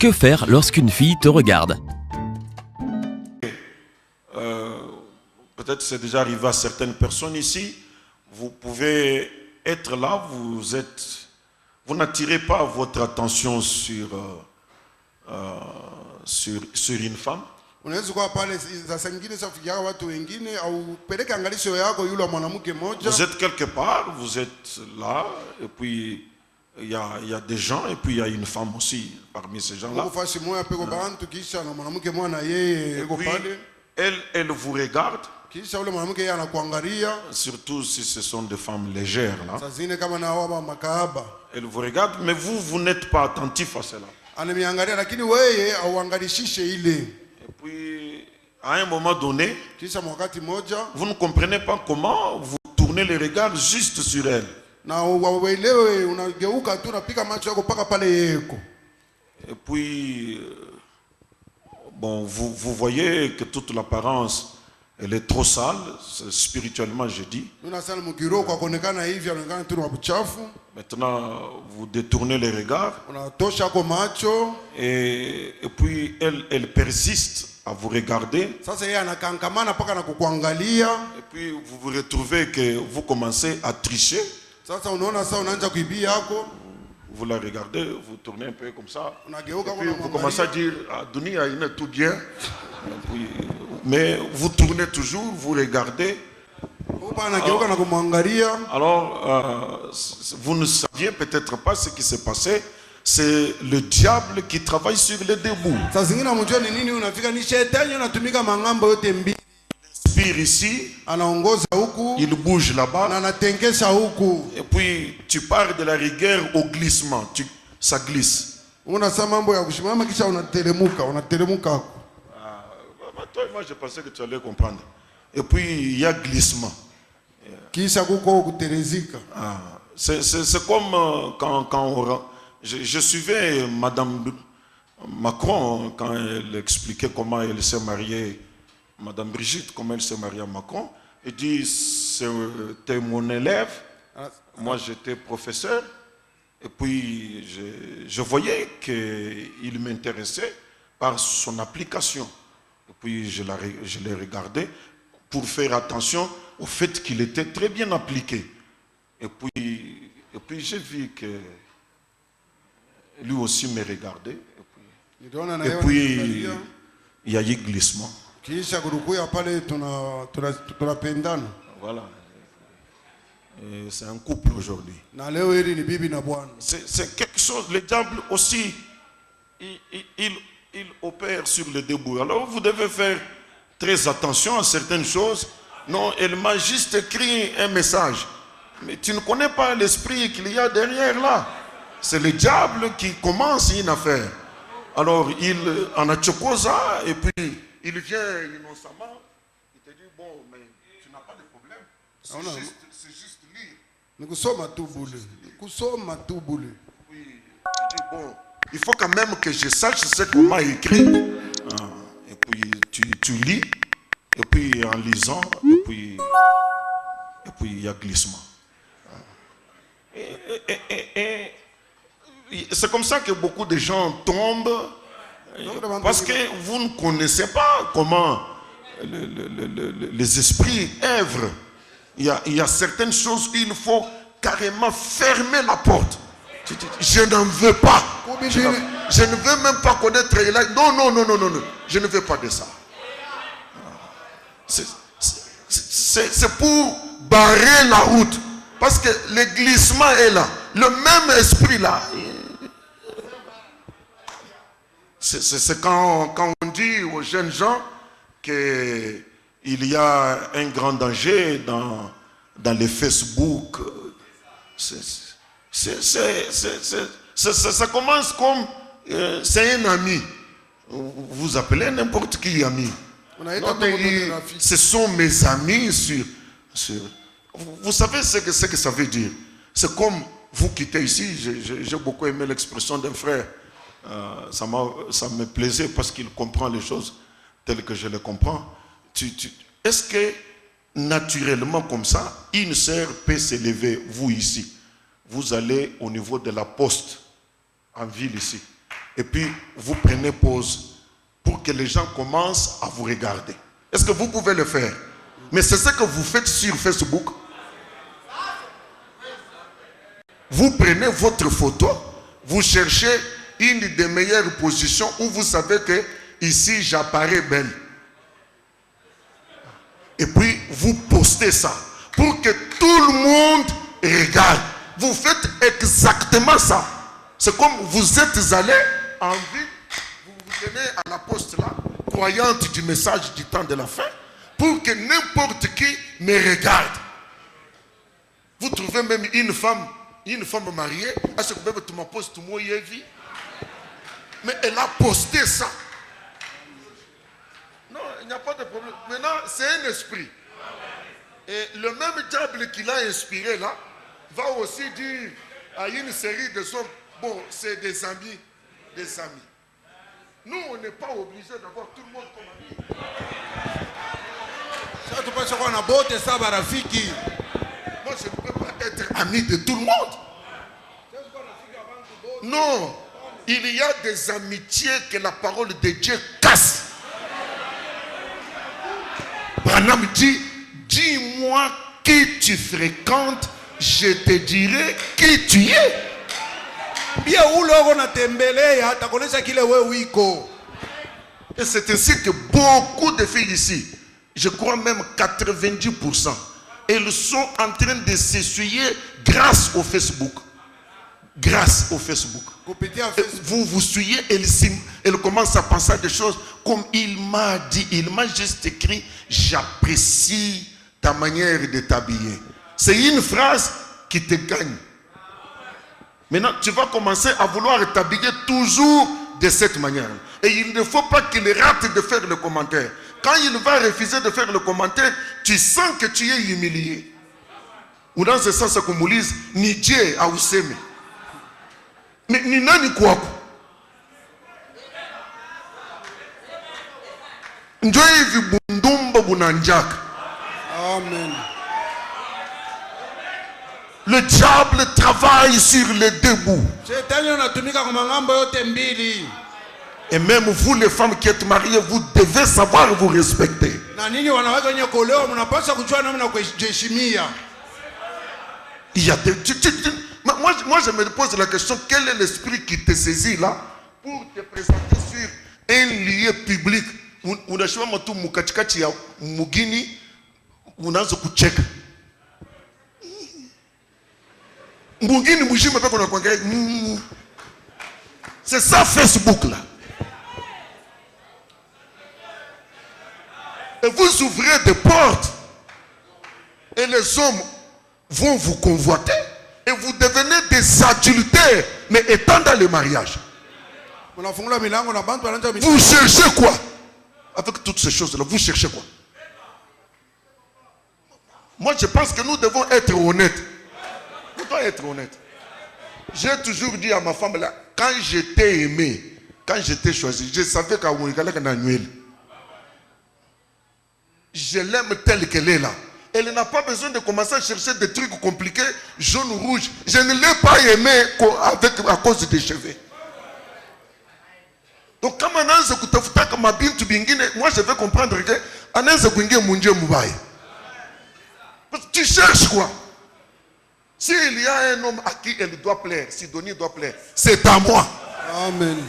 Que faire lorsqu'une fille te regarde? Peut-être c'est déjà arrivé à certaines personnes ici. Vous pouvez être là, vous n'attirez pas votre attention sur une femme. Vous êtes quelque part, vous êtes là, et puis il y a des gens, et puis il y a une femme aussi parmi ces gens-là. Et puis, elle vous regarde, surtout si ce sont des femmes légères là. Elle vous regarde, mais vous n'êtes pas attentif à cela. Et puis, à un moment donné, vous ne comprenez pas comment vous tournez les regards juste sur elle. Et puis, bon, vous voyez que toute l'apparence, elle est trop sale, spirituellement je dis. Maintenant, vous détournez les regards. Et puis, elle persiste à vous regarder. Et puis, vous vous retrouvez que vous commencez à tricher. Vous la regardez, vous tournez un peu comme ça. Et puis, vous commencez à dire, ah, Dunia, il est tout bien. Puis, mais vous tournez toujours, vous regardez. Alors, vous ne saviez peut-être pas ce qui s'est passé. C'est le diable qui travaille sur les débuts. L'esprit ici, il bouge là-bas. Et puis tu pars de la rigueur au glissement. Ça glisse. Toi, moi je pensais que tu allais comprendre. Et puis il y a glissement. C'est comme quand je suivais Madame Macron quand elle expliquait comment elle s'est mariée, Madame Brigitte, comment elle s'est mariée à Macron. Elle dit, c'était mon élève, moi j'étais professeur, et puis je voyais qu'il m'intéressait par son application. Et puis je l'ai regardé pour faire attention au fait qu'il était très bien appliqué. Et puis j'ai vu que lui aussi me regardait. Et puis il y a eu glissement. Voilà. C'est un couple aujourd'hui. C'est quelque chose, le diable aussi, il opère sur le début. Alors vous devez faire très attention à certaines choses. Non, elle m'a juste écrit un message. Mais tu ne connais pas l'esprit qu'il y a derrière là. C'est le diable qui commence une affaire. Alors il en a chocosa et puis il vient innocemment. Il te dit, bon, mais tu n'as pas de problème. C'est juste lire. Oui, il dit, bon, il faut quand même que je sache ce qu'on m'a écrit. Et puis tu lis. Et puis en lisant, et puis il y a glissement. C'est comme ça que beaucoup de gens tombent. Parce que vous ne connaissez pas comment les esprits œuvrent. Il y a certaines choses où il faut carrément fermer la porte. Je n'en veux pas. Je ne veux même pas connaître. Non. Je ne veux pas de ça. C'est pour barrer la route. Parce que le glissement est là. Le même esprit là. C'est quand on dit aux jeunes gens qu'il y a un grand danger dans les Facebook. Ça commence comme c'est un ami. Vous appelez n'importe qui ami. Ce sont mes amis sur. Vous savez ce que ça veut dire. C'est comme vous quittez ici. J'ai beaucoup aimé l'expression d'un frère. Ça me plaisait parce qu'il comprend les choses telles que je les comprends. Est-ce que naturellement comme ça, une sœur peut s'élever, vous ici, vous allez au niveau de la poste en ville ici, et puis vous prenez pause pour que les gens commencent à vous regarder. Est-ce que vous pouvez le faire? Mais c'est ce que vous faites sur Facebook. Vous prenez votre photo, vous cherchez une des meilleures positions où vous savez que ici j'apparais belle. Et puis vous postez ça pour que tout le monde regarde. Vous faites exactement ça. C'est comme vous êtes allé en ville, vous vous tenez à la poste là, croyante du message du temps de la fin, pour que n'importe qui me regarde. Vous trouvez même une femme mariée, à ce que tu m'as posté moi vie. Mais elle a posté ça. Non, il n'y a pas de problème. Maintenant, c'est un esprit. Et le même diable qui l'a inspiré là, va aussi dire à une série de hommes, bon, c'est des amis. Des amis. Nous, on n'est pas obligé d'avoir tout le monde comme ami. Moi, je ne peux pas être ami de tout le monde. Non, il y a des amitiés que la parole de Dieu casse. Branham dit, dis-moi qui tu fréquentes, je te dirai qui tu es. Et c'est ainsi que beaucoup de filles ici, je crois même 90%, elles sont en train de s'essuyer grâce au Facebook. Grâce au Facebook. Vous vous suyez, elle commence à penser à des choses comme il m'a dit, il m'a juste écrit, j'apprécie ta manière de t'habiller. C'est une phrase qui te gagne. Maintenant, tu vas commencer à vouloir t'habiller toujours de cette manière. Et il ne faut pas qu'il rate de faire le commentaire. Quand il va refuser de faire le commentaire, tu sens que tu es humilié. Ou dans ce sens, comme on lise, ni Dieu a useme. Mais ni nani quoi. Njoy vi bundumba bunanjaka. Amen. Le diable travaille sur les deux bouts. Et même vous les femmes qui êtes mariées, vous devez savoir vous respecter. Il y a des... Moi je me pose la question, quel est l'esprit qui te saisit là pour te présenter sur un lieu public? Unashima mtu mkatikati ya mugini unaanza kucheka. Mugini mujima peko na kuangalia. C'est ça Facebook là. Et vous ouvrez des portes et les hommes vont vous convoiter et vous devenez des adultères, mais étant dans le mariage. Vous cherchez quoi? Avec toutes ces choses-là, vous cherchez quoi? Moi, je pense que nous devons être honnêtes. Nous devons être honnêtes. J'ai toujours dit à ma femme là, quand je t'ai aimé, quand je t'ai choisi, je savais qu'à Noël, je l'aime telle qu'elle est là. Elle n'a pas besoin de commencer à chercher des trucs compliqués, jaune ou rouge. Je ne l'ai pas aimé à cause des cheveux. Donc quand moi je vais comprendre que tu cherches quoi? S'il y a un homme à qui elle doit plaire, Sidonie doit plaire, c'est à moi. Amen.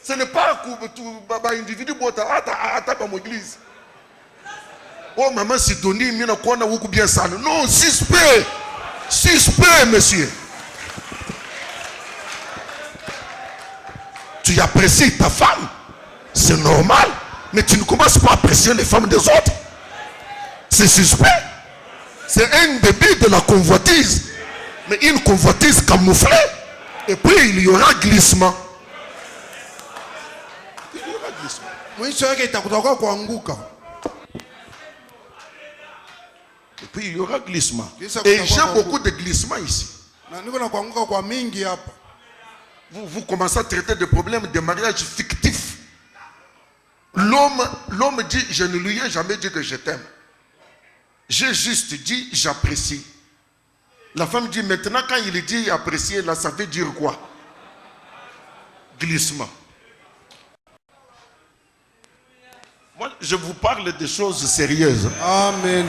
Ce n'est pas un individu qui attaque mon église. Oh maman Sidonie, mina kona wuku bien ça. Non, suspect, monsieur. Tu apprécies ta femme, c'est normal, mais tu ne commences pas à apprécier les femmes des autres. C'est suspect. C'est un début de la convoitise, mais une convoitise camouflée. Et puis il y aura glissement. Il y aura glissement. Et puis il y aura glissement. Et j'ai beaucoup de glissements ici. Vous commencez à traiter des problèmes de mariage fictifs. L'homme dit, je ne lui ai jamais dit que je t'aime. J'ai juste dit, j'apprécie. La femme dit, maintenant quand il dit apprécier, là, ça veut dire quoi? glissement. Moi, je vous parle des choses sérieuses. Amen.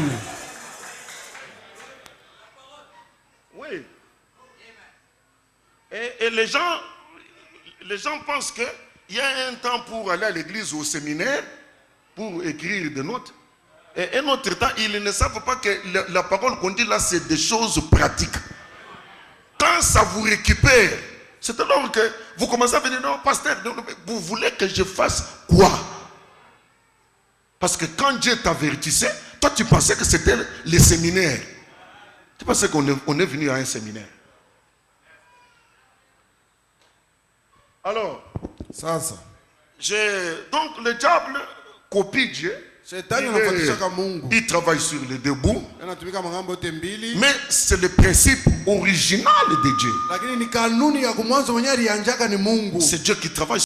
Oui. Et les gens pensent qu'il y a un temps pour aller à l'église ou au séminaire, pour écrire des notes. Et un autre temps, ils ne savent pas que la parole qu'on dit là, c'est des choses pratiques. Quand ça vous récupère, c'est alors que vous commencez à venir, non, pasteur, vous voulez que je fasse quoi? Parce que quand Dieu t'avertissait, toi tu pensais que c'était les séminaires. Tu pensais qu'on est venu à un séminaire. Alors, Sasa. donc le diable copie Dieu. Shetani anafuatisha Mungu. Il travaille sur le debout. Anatumika mangambo yote mbili. Mais c'est le principe original de Dieu. Lakini ni kanuni ya kumwanzo mwenyewe alianjaka ni Mungu. C'est Dieu qui travaille